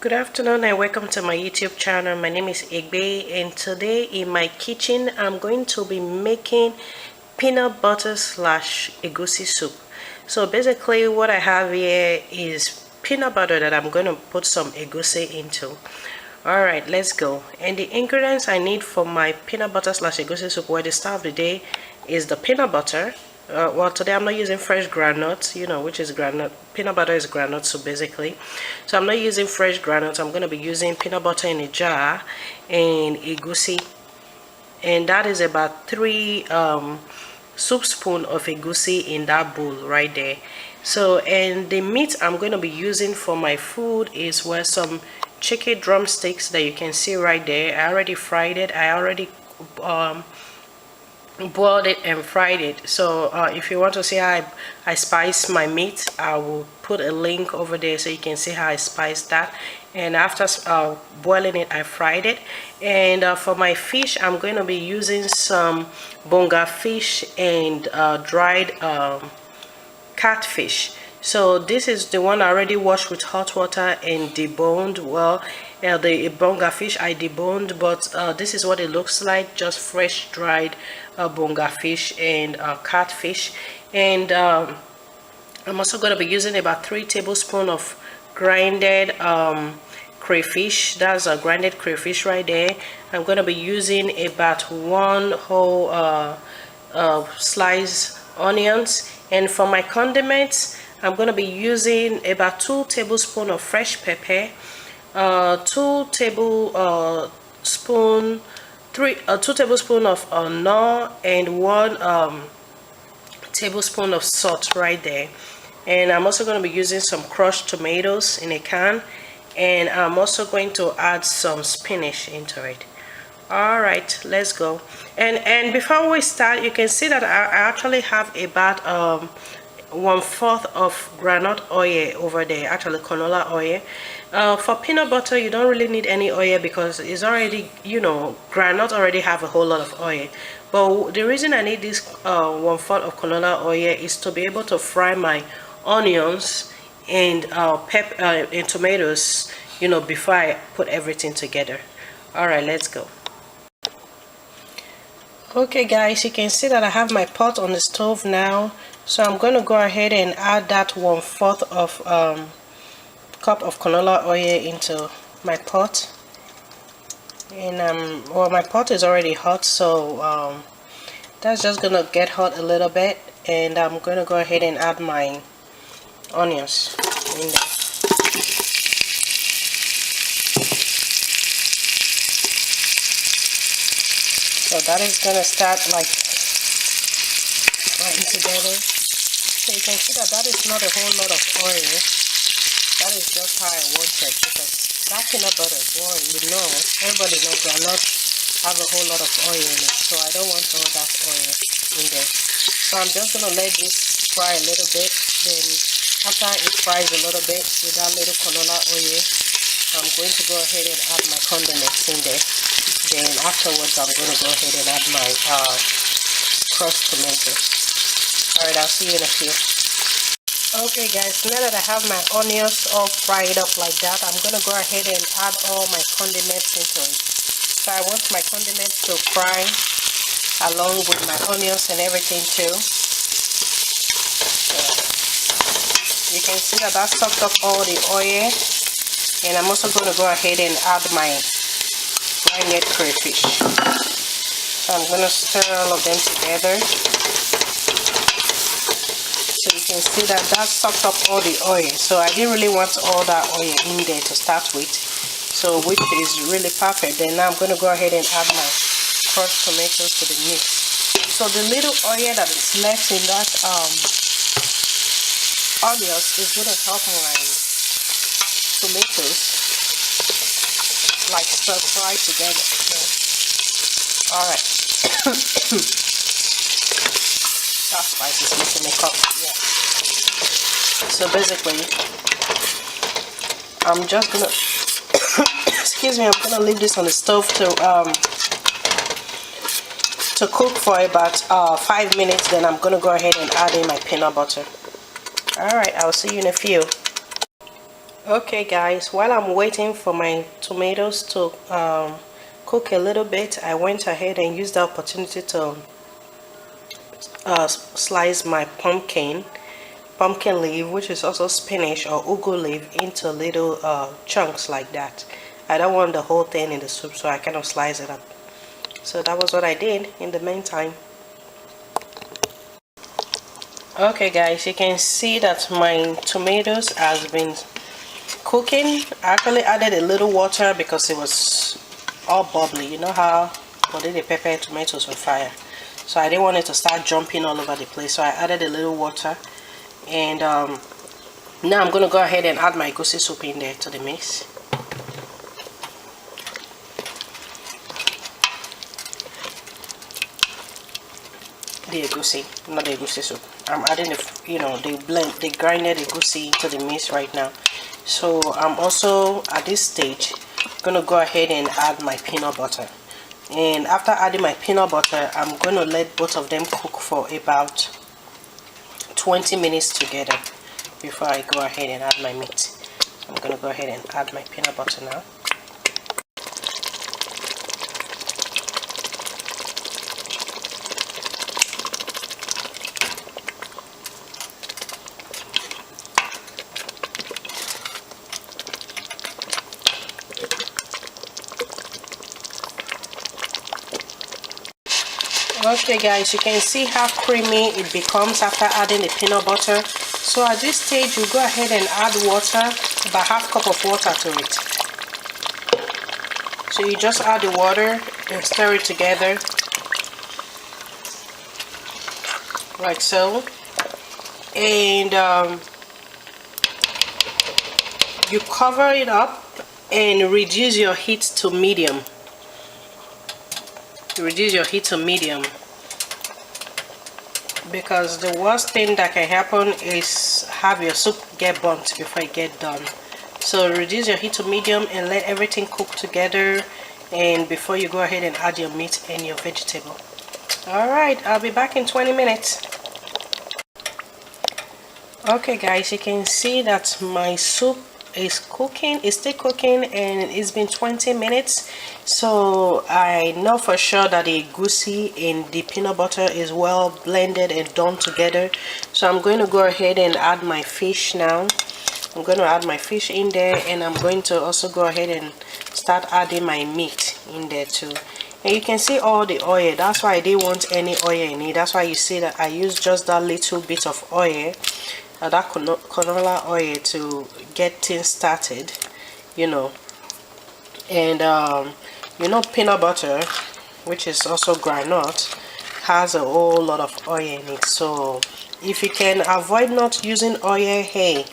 Good afternoon and welcome to my YouTube channel. My name is Igbe, and today in my kitchen I'm going to be making peanut butter slash egusi soup. So basically what I have here is peanut butter that I'm going to put some egusi into. Alright, let's go. And the ingredients I need for my peanut butter slash egusi soup, where the start of the day is the peanut butter. Well, today I'm not using fresh groundnuts, which is groundnut. Peanut butter is groundnut, so basically. So I'm not using fresh groundnuts. I'm going to be using peanut butter in a jar and egusi. And that is about 3 soup spoon of egusi in that bowl right there. So, and the meat I'm going to be using for my food is some chicken drumsticks that you can see right there. I already fried it. I already boiled it and fried it. So if you want to see how I spice my meat, I will put a link over there so you can see how I spice that. And after boiling it, I fried it. And for my fish, I'm going to be using some bonga fish and dried catfish. So this is the one I already washed with hot water and deboned. Well, the bonga fish I deboned, but this is what it looks like, just fresh dried bonga fish and catfish. And I'm also going to be using about 3 tablespoons of grinded crayfish. That's a grinded crayfish right there. I'm going to be using about 1 whole sliced onions. And for my condiments, I'm going to be using about 2 tablespoons of fresh pepper, 2 tablespoons of knorr, and 1 tablespoon of salt right there. And I'm also going to be using some crushed tomatoes in a can, and I'm also going to add some spinach into it. All right, let's go. And before we start, you can see that I actually have about 1/4 of groundnut oil over there, actually canola oil. For peanut butter, you don't really need any oil because it's already, groundnut already have a whole lot of oil. But the reason I need this 1/4 of canola oil is to be able to fry my onions and pepper and tomatoes, before I put everything together. All right, let's go. Okay guys, you can see that I have my pot on the stove now. So I'm going to go ahead and add that 1/4 of cup of canola oil into my pot. And well, my pot is already hot, so that's just gonna get hot a little bit, and I'm gonna go ahead and add my onions in there. So that is gonna start like frying together. So you can see that is not a whole lot of oil. That is just how I want it, because that peanut butter, boy, everybody knows that not have a whole lot of oil in it. So I don't want all that oil in there. So I'm just gonna let this fry a little bit. Then after it fries a little bit with that little canola oil, I'm going to go ahead and add my condiments in there. Then afterwards, I'm going to go ahead and add my crushed tomatoes. Alright, I'll see you in a few. Okay guys, now that I have my onions all fried up like that, I'm going to go ahead and add all my condiments into it. So I want my condiments to fry along with my onions and everything too. So you can see that sucked up all the oil. And I'm also going to go ahead and add my grinded crayfish. So I'm going to stir all of them together. So you can see that sucked up all the oil. So I didn't really want all that oil in there to start with. So which is really perfect. Then now I'm going to go ahead and add my crushed tomatoes to the mix. So the little oil that is left in that onions is going to help my tomatoes like stir fry together. Yeah. All right. That spice is making me cook. Yeah. So basically, I'm just gonna excuse me. I'm gonna leave this on the stove to cook for about 5 minutes. Then I'm gonna go ahead and add in my peanut butter. All right. I'll see you in a few. Okay guys, while I'm waiting for my tomatoes to cook a little bit, I went ahead and used the opportunity to slice my pumpkin leaf, which is also spinach or ugu leaf, into little chunks like that. I don't want the whole thing in the soup, so I kind of slice it up. So that was what I did in the meantime. Okay guys, you can see that my tomatoes has been cooking. I actually added a little water because it was all bubbly. You know how when they prepare tomatoes with fire, so I didn't want it to start jumping all over the place, so I added a little water. And now I'm going to go ahead and add my egusi soup in there to the mix. The egusi, not the egusi soup. I'm adding the grinded egusi to the mix right now. So I'm also at this stage gonna go ahead and add my peanut butter. And after adding my peanut butter, I'm gonna let both of them cook for about 20 minutes together before I go ahead and add my meat. I'm gonna go ahead and add my peanut butter now. Okay guys, you can see how creamy it becomes after adding the peanut butter. So at this stage, you go ahead and add water, about half cup of water to it. So you just add the water and stir it together like so. And you cover it up and reduce your heat to medium. Reduce your heat to medium, because the worst thing that can happen is have your soup get burnt before it get done. So reduce your heat to medium and let everything cook together, and before you go ahead and add your meat and your vegetable. Alright, I'll be back in 20 minutes. Okay guys, you can see that my soup is cooking. It's still cooking, and it's been 20 minutes. So I know for sure that the egusi and the peanut butter is well blended and done together. So I'm going to go ahead and add my fish now. I'm going to add my fish in there, and I'm going to also go ahead and start adding my meat in there too. And you can see all the oil. That's why I didn't want any oil in it. That's why you see that I used just that little bit of oil, that canola oil, to get things started, you know. And peanut butter, which is also groundnut, has a whole lot of oil in it. So if you can avoid not using oil, hey,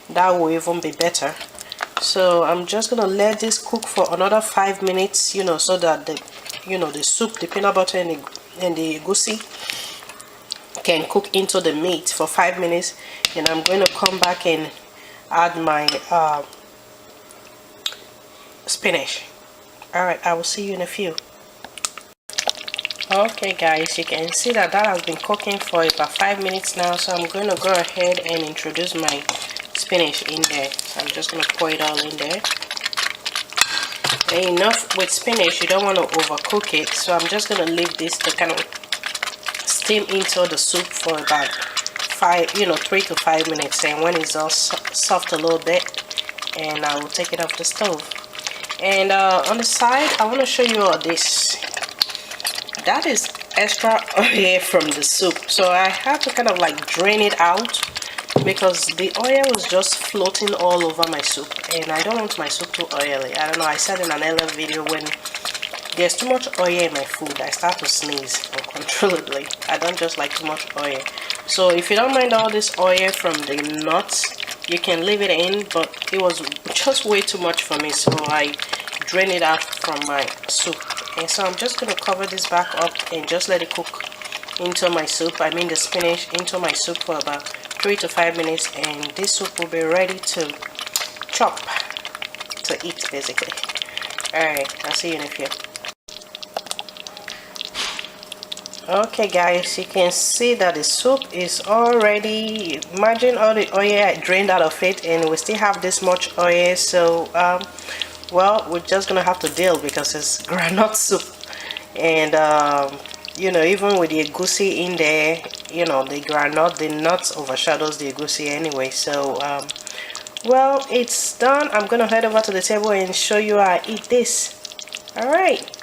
that will even be better. So I'm just gonna let this cook for another 5 minutes, so that the soup, the peanut butter and the egusi can cook into the meat for 5 minutes. And I'm going to come back and add my spinach. Alright, I will see you in a few. Okay guys, you can see that has been cooking for about 5 minutes now. So I'm going to go ahead and introduce my spinach in there. So I'm just going to pour it all in there. And enough with spinach, you don't want to overcook it. So I'm just going to leave this to kind of steam into the soup for about 3 to 5 minutes. And when it's all soft a little bit, and I will take it off the stove. And on the side, I want to show you all this. That is extra oil from the soup, so I have to kind of like drain it out, because the oil was just floating all over my soup, and I don't want my soup too oily. I don't know, I said in an earlier video, when there's too much oil in my food, I start to sneeze uncontrollably. I don't just like too much oil. So if you don't mind all this oil from the nuts, you can leave it in, but it was just way too much for me, so I drain it out from my soup. And so I'm just going to cover this back up and just let it cook into my soup, the spinach into my soup, for about 3 to 5 minutes, and this soup will be ready to chop, to eat basically. Alright, I'll see you in a few. Okay guys, you can see that the soup is already, imagine all the oil I drained out of it, and we still have this much oil. So well, we're just gonna have to deal because it's granite soup. And you know, even with the egusi in there, you know, the nuts overshadows the egusi anyway. So well, it's done. I'm gonna head over to the table and show you how I eat this. All right.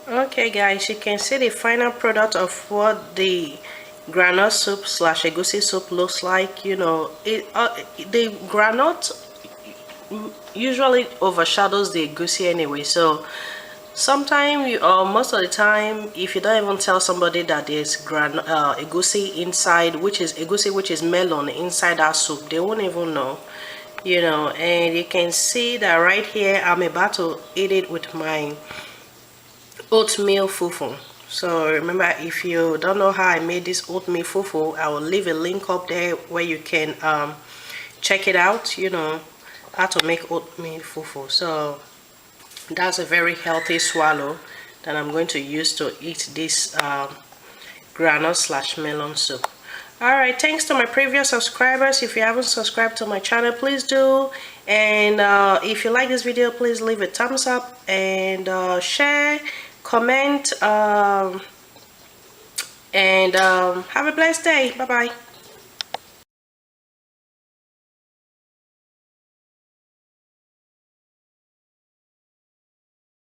Okay guys, you can see the final product of what the granite soup slash egusi soup looks like. You know, the granite usually overshadows the egusi anyway. So sometimes you, or most of the time, if you don't even tell somebody that there's egusi inside, which is melon inside our soup, they won't even know. You know, and you can see that right here, I'm about to eat it with my oatmeal fufu. So remember, if you don't know how I made this oatmeal fufu, I will leave a link up there where you can check it out, you know, how to make oatmeal fufu. So that's a very healthy swallow that I'm going to use to eat this granite slash melon soup. Alright, thanks to my previous subscribers. If you haven't subscribed to my channel, please do. And if you like this video, please leave a thumbs up and share, comment, and have a blessed day. Bye bye.